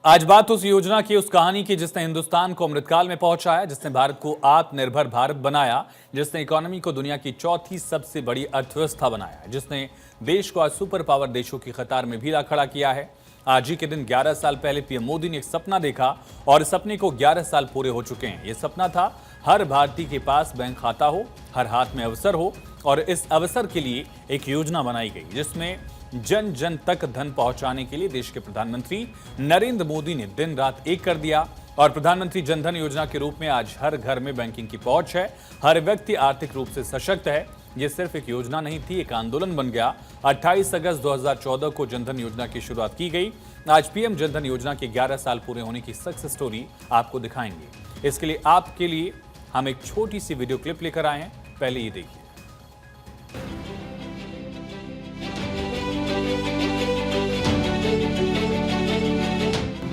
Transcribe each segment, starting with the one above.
आज बात उस योजना की, उस कहानी की जिसने हिंदुस्तान को अमृतकाल में पहुंचाया, जिसने भारत को आत्मनिर्भर भारत बनाया, जिसने इकोनॉमी को दुनिया की चौथी सबसे बड़ी अर्थव्यवस्था बनाया, जिसने देश को आज सुपर पावर देशों की कतार में भी ला खड़ा किया है। आज ही के दिन 11 साल पहले पीएम मोदी ने एक सपना देखा और इस सपने को 11 साल पूरे हो चुके हैं। ये सपना था हर भारतीय के पास बैंक खाता हो, हर हाथ में अवसर हो, और इस अवसर के लिए एक योजना बनाई गई जिसमें जन जन तक धन पहुंचाने के लिए देश के प्रधानमंत्री नरेंद्र मोदी ने दिन रात एक कर दिया। और प्रधानमंत्री जन धन योजना के रूप में आज हर घर में बैंकिंग की पहुंच है, हर व्यक्ति आर्थिक रूप से सशक्त है। ये सिर्फ एक योजना नहीं थी, एक आंदोलन बन गया। 28 अगस्त 2014 को जनधन योजना की शुरुआत की गई। आज पीएम जनधन योजना के 11 साल पूरे होने की सक्सेस स्टोरी आपको दिखाएंगे। इसके लिए आपके लिए हम एक छोटी सी वीडियो क्लिप लेकर आए हैं, पहले ये देखिए।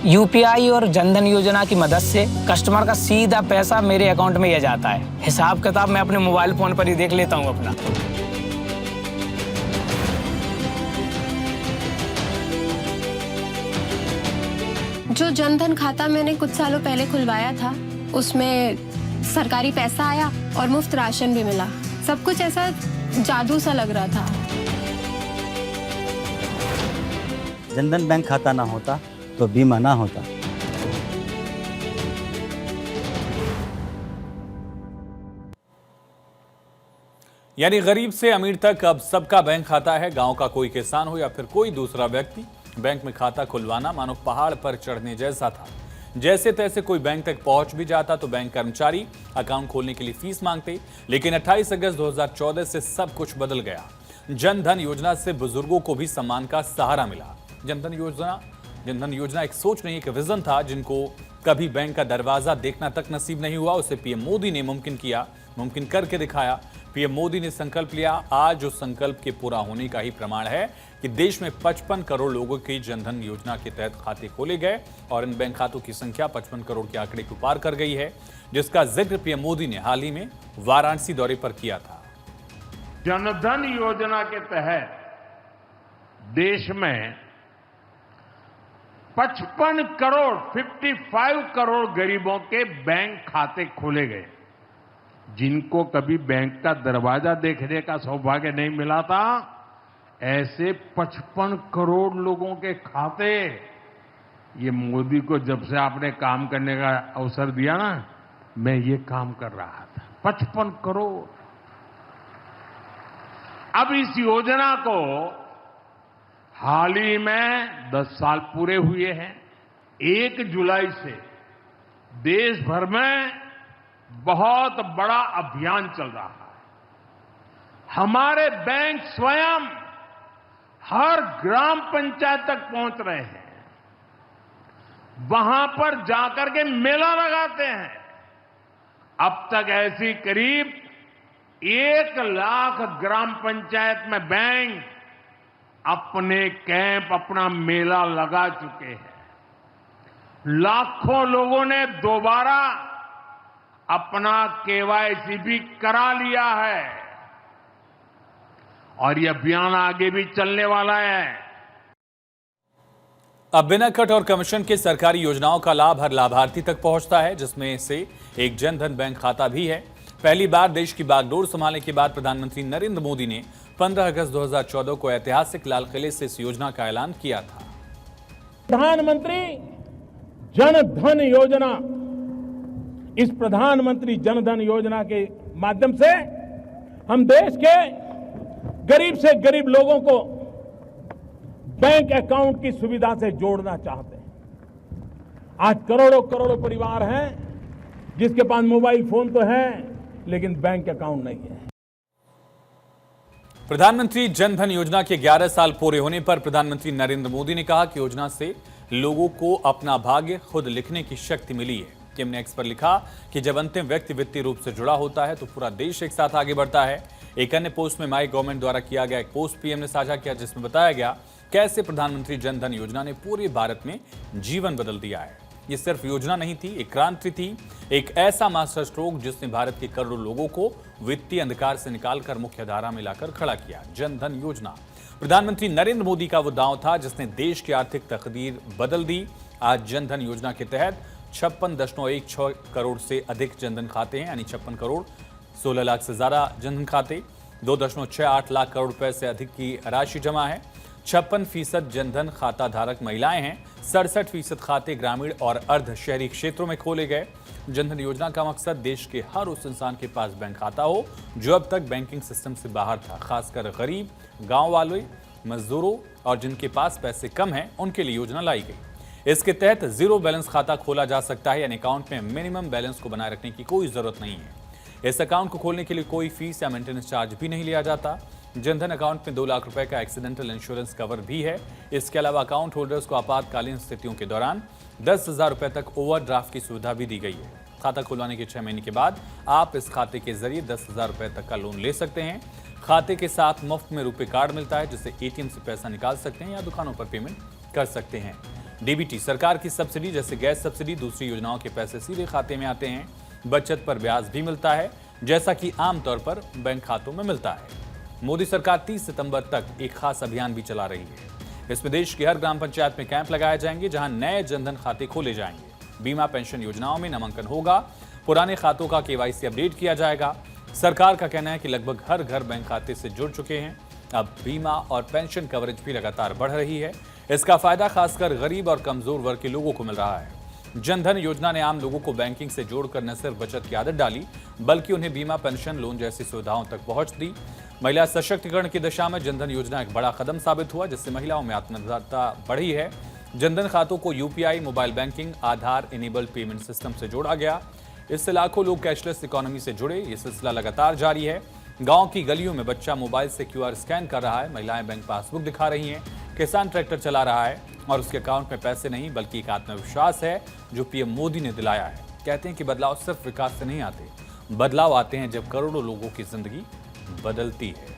यूपीआई और जनधन योजना की मदद से कस्टमर का सीधा पैसा मेरे अकाउंट में आ जाता है। हिसाब किताब मैं अपने मोबाइल फोन पर ही देख लेता हूं अपना। जो जनधन खाता मैंने कुछ सालों पहले खुलवाया था, उसमें सरकारी पैसा आया और मुफ्त राशन भी मिला। सब कुछ ऐसा जादू सा लग रहा था। जनधन बैंक खाता ना होता तो बीमा ना होता। यानी गरीब से अमीर तक अब सबका बैंक खाता है। गांव का कोई किसान हो या फिर कोई दूसरा व्यक्ति, बैंक में खाता खुलवाना मानो पहाड़ पर चढ़ने जैसा था। जैसे तैसे कोई बैंक तक पहुंच भी जाता तो बैंक कर्मचारी अकाउंट खोलने के लिए फीस मांगते। लेकिन 28 अगस्त 2014 से सब कुछ बदल गया। जन धन योजना से बुजुर्गों को भी सम्मान का सहारा मिला। जनधन योजना एक सोच नहीं, एक विजन था। जिनको कभी बैंक का दरवाजा देखना तक नसीब नहीं हुआ, उसे पीएम मोदी ने मुमकिन किया, मुमकिन करके दिखाया। पीएम मोदी ने संकल्प लिया। आज उस संकल्प के पूरा होने का ही प्रमाण है कि देश में 55 करोड़ लोगों की जनधन योजना के तहत खाते खोले गए और इन बैंक खातों की संख्या 55 करोड़ के आंकड़े को पार कर गई है, जिसका जिक्र पीएम मोदी ने हाल ही में वाराणसी दौरे पर किया था। जनधन योजना के तहत देश में 55 करोड़ गरीबों के बैंक खाते खोले गए। जिनको कभी बैंक का दरवाजा देखने का सौभाग्य नहीं मिला था, ऐसे 55 करोड़ लोगों के खाते, ये मोदी को जब से आपने काम करने का अवसर दिया ना, मैं ये काम कर रहा था। 55 करोड़। अब इस योजना को हाल ही में 10 साल पूरे हुए हैं। 1 जुलाई से देश भर में बहुत बड़ा अभियान चल रहा है। हमारे बैंक स्वयं हर ग्राम पंचायत तक पहुंच रहे हैं। वहां पर जाकर के मेला लगाते हैं। अब तक ऐसी करीब 1 लाख ग्राम पंचायत में बैंक अपने कैंप, अपना मेला लगा चुके हैं। लाखों लोगों ने दोबारा अपना केवाईसी भी करा लिया है और यह अभियान आगे भी चलने वाला है। अब बिना कट और कमीशन के सरकारी योजनाओं का लाभ हर लाभार्थी तक पहुंचता है, जिसमें से एक जनधन बैंक खाता भी है। पहली बार देश की बागडोर संभालने के बाद प्रधानमंत्री नरेंद्र मोदी ने 15 अगस्त 2014 को ऐतिहासिक लाल किले से इस योजना का ऐलान किया था। प्रधानमंत्री जन धन योजना, इस प्रधानमंत्री जन धन योजना के माध्यम से हम देश के गरीब से गरीब लोगों को बैंक अकाउंट की सुविधा से जोड़ना चाहते हैं। आज करोड़ों करोड़ों परिवार हैं जिसके पास मोबाइल फोन तो है लेकिन बैंक अकाउंट नहीं है। प्रधानमंत्री जन धन योजना के 11 साल पूरे होने पर प्रधानमंत्री नरेंद्र मोदी ने कहा कि योजना से लोगों को अपना भाग्य खुद लिखने की शक्ति मिली है। टीम ने एक्स पर लिखा कि जब अंतिम व्यक्ति वित्तीय रूप से जुड़ा होता है तो पूरा देश एक साथ आगे बढ़ता है। एक अन्य पोस्ट में माई गवर्नमेंट द्वारा किया गया एक पोस्ट पीएम ने साझा किया, जिसमें बताया गया कैसे प्रधानमंत्री जन धन योजना ने पूरे भारत में जीवन बदल दिया है। ये सिर्फ योजना नहीं थी, एक क्रांति थी, एक ऐसा मास्टर स्ट्रोक जिसने भारत के करोड़ों लोगों को वित्तीय अंधकार से निकालकर मुख्य धारा में लाकर खड़ा किया। जन धन योजना प्रधानमंत्री नरेंद्र मोदी का वो दांव था जिसने देश की आर्थिक तकदीर बदल दी। आज जनधन योजना के तहत 56.16 करोड़ से अधिक जनधन खाते हैं, यानी 56 करोड़ 16 लाख से ज्यादा जनधन खाते, 2.68 लाख करोड़ रुपए से अधिक की राशि जमा है। 56% जनधन खाता धारक महिलाएं हैं। 67% खाते ग्रामीण और अर्ध शहरी क्षेत्रों में खोले गए। जनधन योजना का मकसद देश के हर उस इंसान के पास बैंक खाता हो जो अब तक बैंकिंग सिस्टम से बाहर था, खासकर गरीब, गांव वालों, मजदूरों और जिनके पास पैसे कम हैं, उनके लिए योजना लाई गई। इसके तहत जीरो बैलेंस खाता खोला जा सकता है, यानी अकाउंट में मिनिमम बैलेंस को बनाए रखने की कोई जरूरत नहीं है। इस अकाउंट को खोलने के लिए कोई फीस या मेंटेनेंस चार्ज भी नहीं लिया जाता। जनधन अकाउंट में 2 लाख रुपए का एक्सीडेंटल इंश्योरेंस कवर भी है। इसके अलावा अकाउंट होल्डर्स को आपातकालीन स्थितियों के दौरान 10,000 रुपए तक ओवरड्राफ्ट की सुविधा भी दी गई है। खाता खुलवाने के 6 महीने के बाद आप इस खाते के जरिए 10,000 रुपए तक का लोन ले सकते हैं। खाते के साथ मुफ्त में रुपए कार्ड मिलता है, जिससे एटीएम से पैसा निकाल सकते हैं या दुकानों पर पेमेंट कर सकते हैं। डीबीटी सरकार की सब्सिडी जैसे गैस सब्सिडी, दूसरी योजनाओं के पैसे सीधे खाते में आते हैं। बचत पर ब्याज भी मिलता है, जैसा कि आमतौर पर बैंक खातों में मिलता है। मोदी सरकार 30 सितंबर तक एक खास अभियान भी चला रही है। इसमें देश की हर ग्राम पंचायत में कैंप लगाए जाएंगे, जहां नए जनधन खाते खोले जाएंगे। बीमा पेंशन योजनाओं में नामांकन होगा। पुराने खातों का केवाईसी अपडेट किया जाएगा। सरकार का कहना है कि लगभग हर घर बैंक खाते से जुड़ चुके हैं। अब बीमा और पेंशन कवरेज भी लगातार बढ़ रही है। इसका फायदा खासकर गरीब और कमजोर वर्ग के लोगों को मिल रहा है। जनधन योजना ने आम लोगों को बैंकिंग से जोड़कर न सिर्फ बचत की आदत डाली, बल्कि उन्हें बीमा, पेंशन, लोन जैसी सुविधाओं तक पहुंच दी। महिला सशक्तिकरण की दिशा में जनधन योजना एक बड़ा कदम साबित हुआ, जिससे महिलाओं में आत्मनिर्भरता बढ़ी है। जनधन खातों को यूपीआई, मोबाइल बैंकिंग, आधार इनेबल्ड पेमेंट सिस्टम से जोड़ा गया। इससे लाखों लोग कैशलेस इकोनॉमी से जुड़े। ये सिलसिला लगातार जारी है। गांव की गलियों में बच्चा मोबाइल से क्यूआर स्कैन कर रहा है, महिलाएं बैंक पासबुक दिखा रही हैं, किसान ट्रैक्टर चला रहा है और उसके अकाउंट में पैसे नहीं बल्कि एक आत्मविश्वास है जो पीएम मोदी ने दिलाया है। कहते हैं कि बदलाव सिर्फ विकास से नहीं आते, बदलाव आते हैं जब करोड़ों लोगों की जिंदगी बदलती है।